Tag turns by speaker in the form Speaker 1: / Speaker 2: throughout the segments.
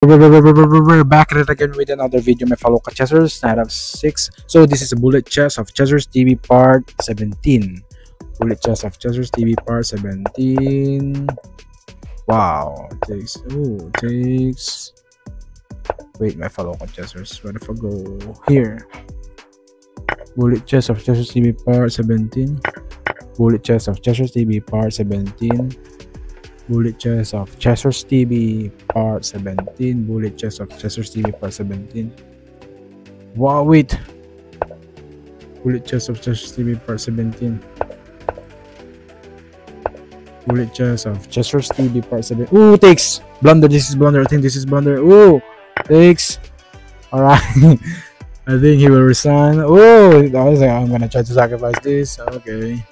Speaker 1: We're back at it again with another video, my fellow Chessers. Night of 6. So this is a bullet chess of Chessers TV part 17. Bullet chess of Chessers TV part 17. Wow. Takes. Wait, my fellow Chessers. Where if I go here? Bullet chess of Chessers TV part 17. Bullet chess of Chessers TV part 17. Bullet chess of Chessers TV part 17. Bullet chess of Chessers TV part 17. Wow, wait. Bullet chess of Chessers TV part 17. Bullet chess of Chessers TV part 17. Ooh, takes. Blunder. This is blunder. I think this is blunder. Ooh, takes. Alright. I think he will resign. Oh, I'm gonna try to sacrifice this. Okay.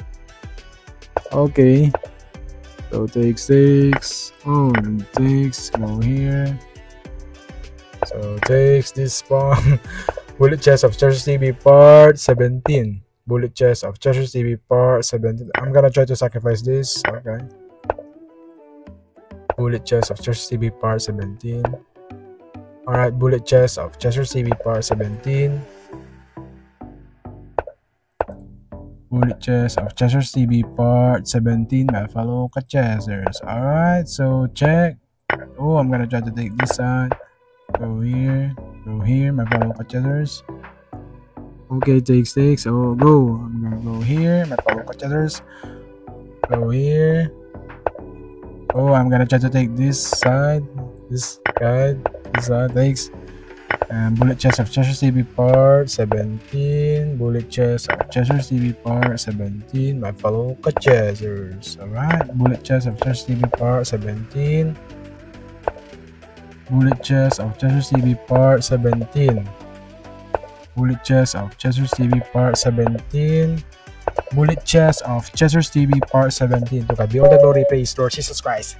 Speaker 1: Okay. So takes. Oh, takes. Go here. So takes this pawn. Bullet chess of Chessers TV part 17. Bullet chess of Chessers TV part 17. I'm gonna try to sacrifice this. Okay. Bullet chess of Chessers TV part 17. Alright, bullet chess of Chessers TV part 17. Bullet chess of Chessers TV part 17, my fellow Chessers. Alright, so check. Oh, I'm gonna try to take this side. Go here, my fellow Chessers. Okay, takes. Oh, go. I'm gonna go here, my fellow Chessers. Go here. Oh, I'm gonna try to take this side. This side takes. And bullet chess of Chessers TV part 17. Bullet chess of Chessers TV part 17, my fellow Chessers. Alright, bullet chess of Chessers TV part 17. Bullet chess of Chessers TV part 17. Bullet chess of Chessers TV part 17. Bullet chess of Chessers TV part 17. To God be all the glory, praise Lord Jesus Christ.